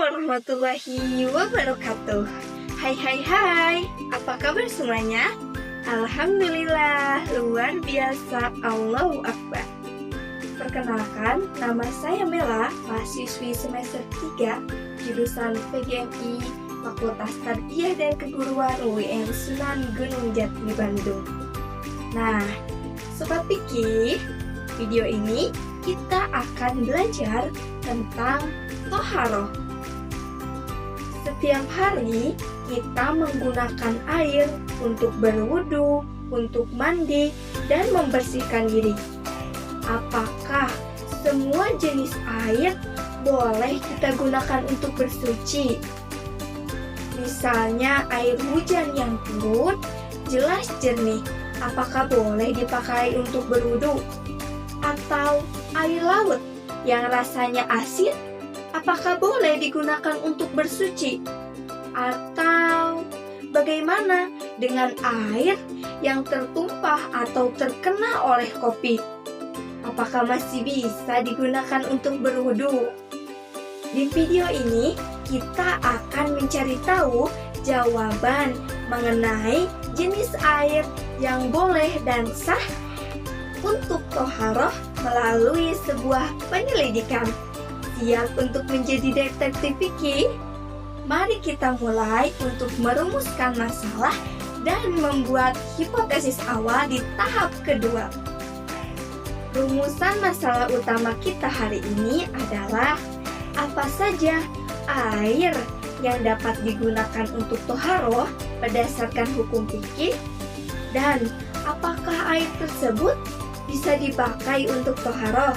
warahmatullahi wabarakatuh. Hai, apa kabar semuanya? Alhamdulillah, luar biasa, Allahu Akbar. Perkenalkan, nama saya Mela, mahasiswi semester 3, jurusan PGMI, Fakultas Tarbiyah dan Keguruan UIN Sunan Gunung Jati, Bandung. Nah, Sobat Pikir, video ini kita akan belajar tentang toharoh. Setiap hari kita menggunakan air untuk berwudu, untuk mandi, dan membersihkan diri. Apakah semua jenis air boleh kita gunakan untuk bersuci? Misalnya air hujan yang turun jelas jernih, apakah boleh dipakai untuk berwudu? Atau air laut yang rasanya asin, apakah boleh digunakan untuk bersuci? Atau bagaimana dengan air yang tertumpah atau terkena oleh kopi? Apakah masih bisa digunakan untuk berwudu? Di video ini kita akan mencari tahu jawaban mengenai jenis air yang boleh dan sah untuk toharoh melalui sebuah penyelidikan. Siap untuk menjadi detektif fikih? Mari kita mulai untuk merumuskan masalah dan membuat hipotesis awal di tahap kedua. Rumusan masalah utama kita hari ini adalah apa saja air yang dapat digunakan untuk toharoh berdasarkan hukum fikih, dan apakah air tersebut bisa dipakai untuk toharoh.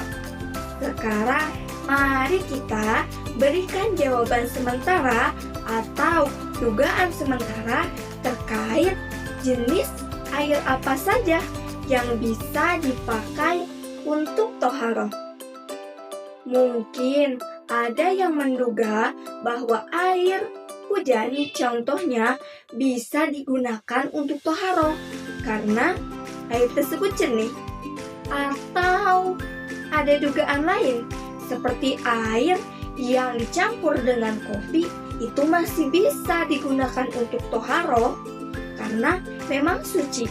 Sekarang mari kita berikan jawaban sementara atau dugaan sementara terkait jenis air apa saja yang bisa dipakai untuk toharoh. Mungkin ada yang menduga bahwa air hujan contohnya bisa digunakan untuk toharoh karena air tersebut jernih. Atau ada dugaan lain seperti air yang dicampur dengan kopi itu masih bisa digunakan untuk toharoh karena memang suci.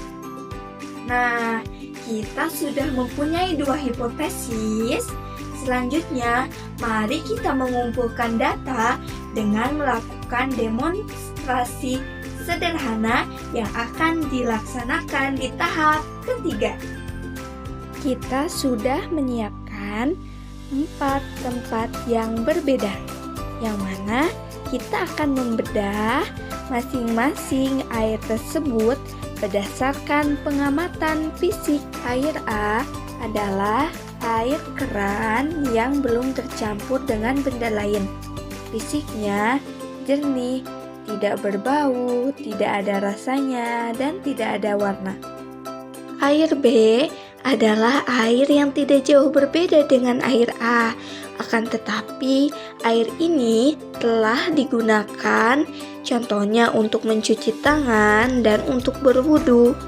Nah, kita sudah mempunyai dua hipotesis. Selanjutnya, mari kita mengumpulkan data dengan melakukan demonstrasi sederhana yang akan dilaksanakan di tahap ketiga. Kita sudah menyiapkan 4 tempat yang berbeda, yang mana kita akan membedah masing-masing air tersebut berdasarkan pengamatan fisik. Air A adalah air keran yang belum tercampur dengan benda lain. Fisiknya jernih, tidak berbau, tidak ada rasanya, dan tidak ada warna. Air B adalah air yang tidak jauh berbeda dengan air A, akan tetapi air ini telah digunakan contohnya untuk mencuci tangan dan untuk berwudu.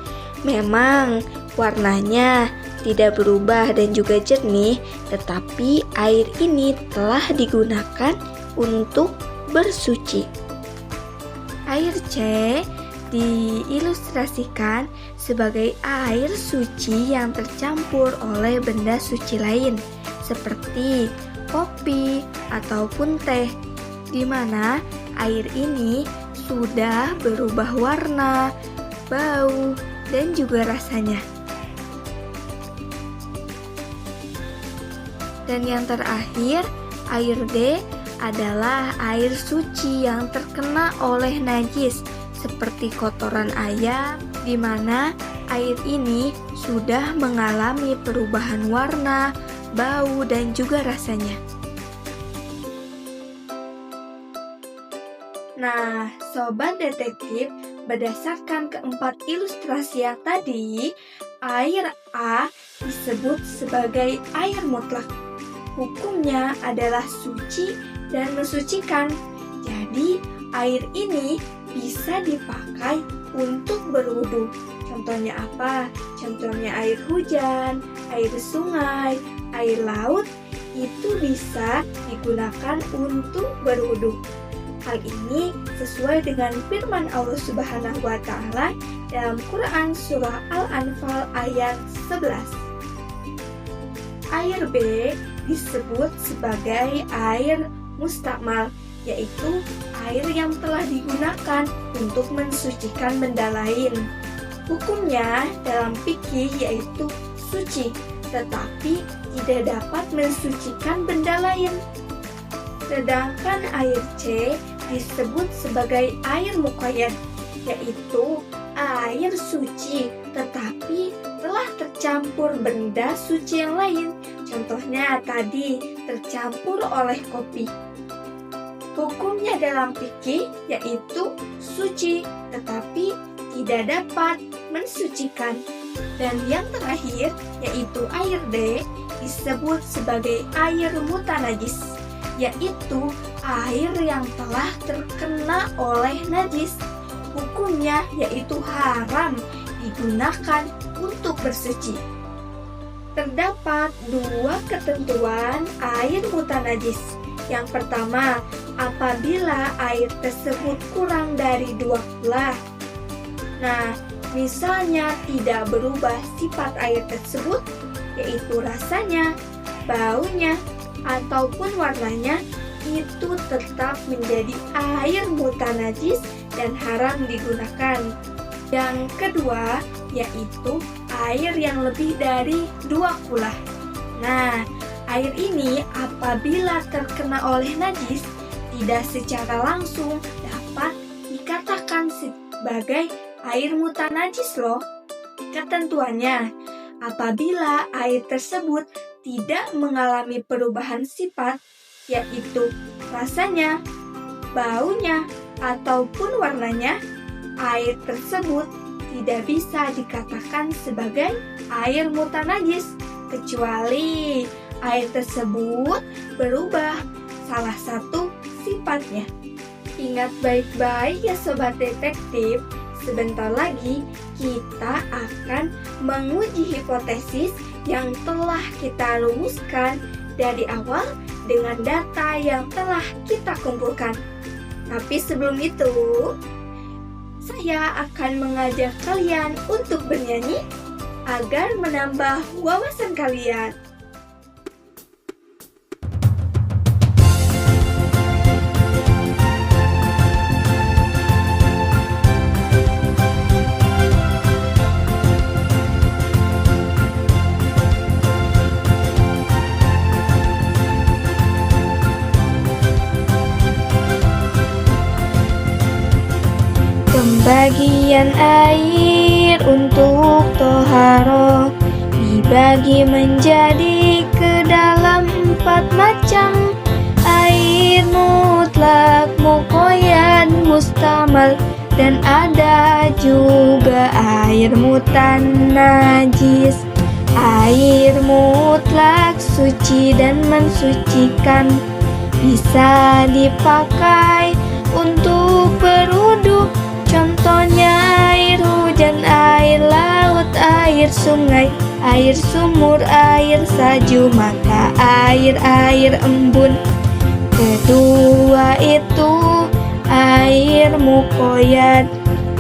Memang warnanya tidak berubah dan juga jernih, tetapi air ini telah digunakan untuk bersuci. Air C diilustrasikan sebagai air suci yang tercampur oleh benda suci lain seperti kopi ataupun teh, di mana air ini sudah berubah warna, bau, dan juga rasanya. Dan yang terakhir, air D adalah air suci yang terkena oleh najis seperti kotoran ayam, di mana air ini sudah mengalami perubahan warna, bau, dan juga rasanya. Nah, Sobat Detektif, berdasarkan keempat ilustrasi yang tadi, air A disebut sebagai air mutlak. Hukumnya adalah suci dan mensucikan. Jadi, air ini bisa dipakai untuk berwudu. Contohnya apa? Contohnya air hujan, air sungai, air laut itu bisa digunakan untuk berwudu. Hal ini sesuai dengan firman Allah Subhanahu wa Ta'ala dalam Quran Surah Al-Anfal ayat 11. Air B disebut sebagai air mustakmal, yaitu air yang telah digunakan untuk mensucikan benda lain. Hukumnya dalam fikih yaitu suci, tetapi tidak dapat mensucikan benda lain. Sedangkan air C disebut sebagai air muqayyad, yaitu air suci tetapi telah tercampur benda suci yang lain. Contohnya tadi tercampur oleh kopi. Hukumnya dalam fikih yaitu suci tetapi tidak dapat mensucikan. Dan yang terakhir yaitu air D disebut sebagai air mutanajis, yaitu air yang telah terkena oleh najis. Hukumnya yaitu haram digunakan untuk bersuci. Terdapat dua ketentuan air mutanajis. Yang pertama, apabila air tersebut kurang dari 2 kula. Nah, misalnya tidak berubah sifat air tersebut, yaitu rasanya, baunya, ataupun warnanya, itu tetap menjadi air mutanajis dan haram digunakan. Yang kedua, yaitu air yang lebih dari 2 kula. Nah, air ini apabila terkena oleh najis, tidak secara langsung dapat dikatakan sebagai air mutanajis loh. Ketentuannya, apabila air tersebut tidak mengalami perubahan sifat, yaitu rasanya, baunya, ataupun warnanya, air tersebut tidak bisa dikatakan sebagai air mutanajis, kecuali air tersebut berubah salah satu sifatnya. Ingat baik-baik ya Sobat Detektif, sebentar lagi kita akan menguji hipotesis yang telah kita rumuskan dari awal dengan data yang telah kita kumpulkan. Tapi sebelum itu, saya akan mengajak kalian untuk bernyanyi agar menambah wawasan kalian. Pembagian air untuk toharo dibagi menjadi ke dalam 4 macam. Air mutlak, muqayyad, mustamal, dan ada juga air mutanajis. Air mutlak suci dan mensucikan, bisa dipakai untuk berwudu. Contohnya air hujan, air laut, air sungai, air sumur, air salju, maka air embun. Kedua itu air muqayyad,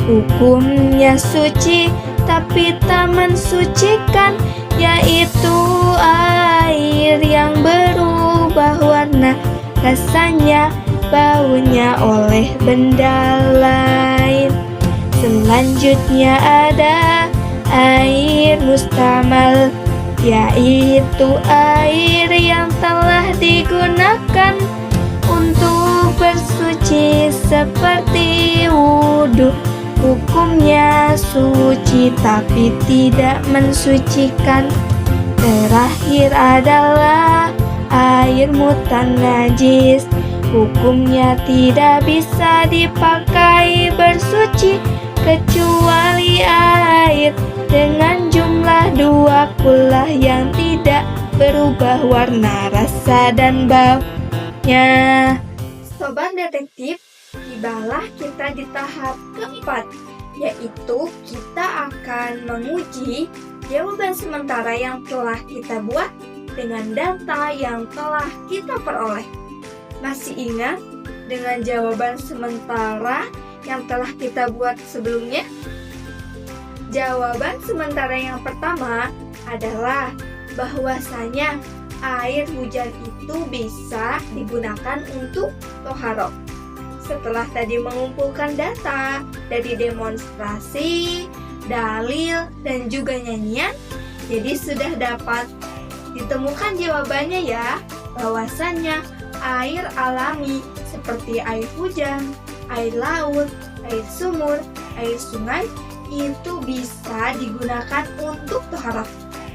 hukumnya suci tapi tak mensucikan, yaitu air yang berubah warna, rasanya, baunya oleh benda lain. Selanjutnya ada air mustamal, yaitu air yang telah digunakan untuk bersuci seperti wudu. Hukumnya suci tapi tidak mensucikan. Terakhir adalah air mutanajis, hukumnya tidak bisa dipakai bersuci kecuali air dengan jumlah 2 kula yang tidak berubah warna, rasa, dan baunya. Sobat Detektif, tibalah kita di tahap keempat, yaitu kita akan menguji jawaban sementara yang telah kita buat dengan data yang telah kita peroleh. Masih ingat dengan jawaban sementara yang telah kita buat sebelumnya? Jawaban sementara yang pertama adalah bahwasanya air hujan itu bisa digunakan untuk toharoh. Setelah tadi mengumpulkan data dari demonstrasi, dalil, dan juga nyanyian, jadi sudah dapat ditemukan jawabannya ya, bahwasannya air alami seperti air hujan, air laut, air sumur, air sungai itu bisa digunakan untuk toharoh.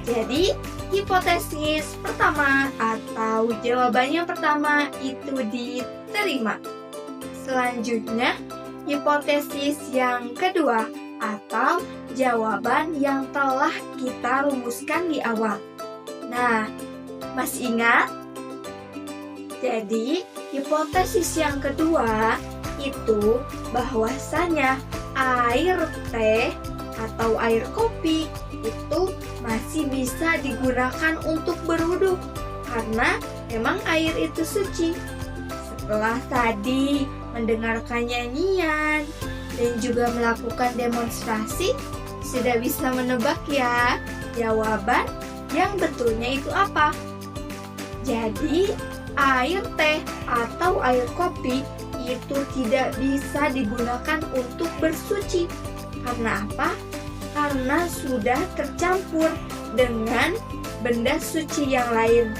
Jadi, hipotesis pertama atau jawabannya pertama itu diterima. Selanjutnya, hipotesis yang kedua atau jawaban yang telah kita rumuskan di awal. Nah, masih ingat? Jadi, hipotesis yang kedua itu bahwasanya air teh atau air kopi itu masih bisa digunakan untuk berwudu karena memang air itu suci. Setelah tadi mendengarkan nyanyian dan juga melakukan demonstrasi, sudah bisa menebak ya jawaban yang betulnya itu apa. Jadi, air teh atau air kopi itu tidak bisa digunakan untuk bersuci. Karena apa? Karena sudah tercampur dengan benda suci yang lain.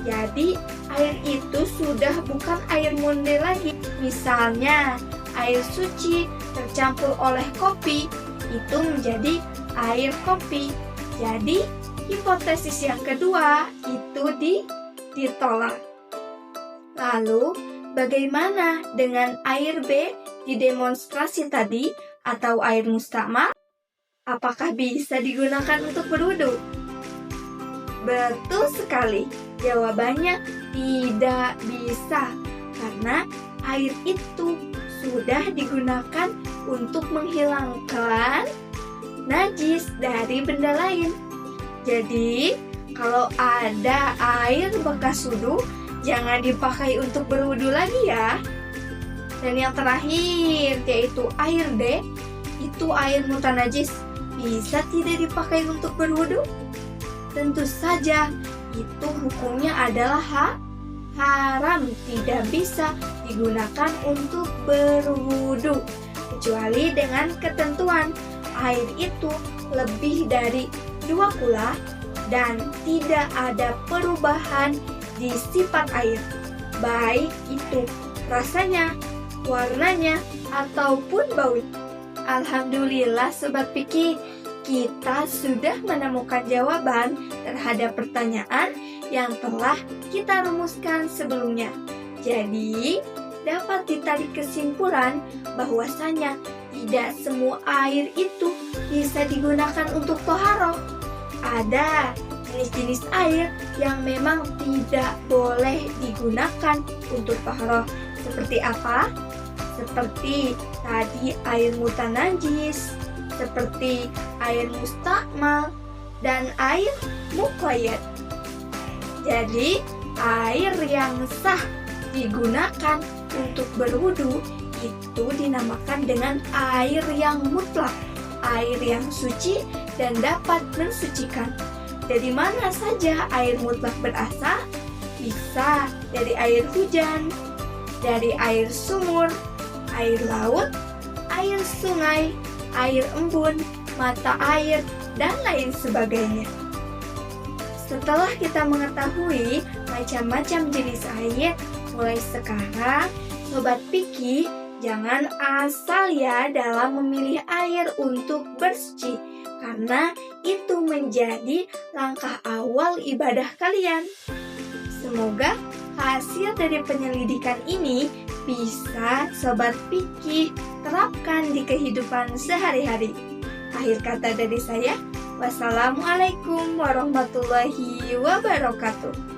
Jadi, air itu sudah bukan air murni lagi. Misalnya, air suci tercampur oleh kopi, itu menjadi air kopi. Jadi, hipotesis yang kedua itu ditolak. Lalu, bagaimana dengan air B di demonstrasi tadi atau air mustakmal? Apakah bisa digunakan untuk berwudu? Betul sekali. Jawabannya tidak bisa karena air itu sudah digunakan untuk menghilangkan najis dari benda lain. Jadi, kalau ada air bekas wudu, jangan dipakai untuk berwudu lagi ya. Dan yang terakhir yaitu air D, itu air mutanajis. Bisa tidak dipakai untuk berwudu? Tentu saja, itu hukumnya adalah haram, tidak bisa digunakan untuk berwudu. Kecuali dengan ketentuan air itu lebih dari 2 kula dan tidak ada perubahan di sifat air, baik itu rasanya, warnanya, ataupun baunya. Alhamdulillah Sobat Piki, kita sudah menemukan jawaban terhadap pertanyaan yang telah kita rumuskan sebelumnya. Jadi, dapat ditarik kesimpulan bahwasanya tidak semua air itu bisa digunakan untuk toharoh. Ada jenis-jenis air yang memang tidak boleh digunakan untuk toharoh. Seperti apa? Seperti tadi air mutanajis, seperti air mustakmal, dan air muqayyad. Jadi, air yang sah digunakan untuk berwudu itu dinamakan dengan air yang mutlak, air yang suci dan dapat mensucikan. Dari mana saja air mutlak berasal? Bisa dari air hujan, dari air sumur, air laut, air sungai, air embun, mata air, dan lain sebagainya. Setelah kita mengetahui macam-macam jenis air, mulai sekarang Sobat Piki jangan asal ya dalam memilih air untuk bersuci, karena itu menjadi langkah awal ibadah kalian. Semoga hasil dari penyelidikan ini bisa Sobat Piki terapkan di kehidupan sehari-hari. Akhir kata dari saya, wassalamualaikum warahmatullahi wabarakatuh.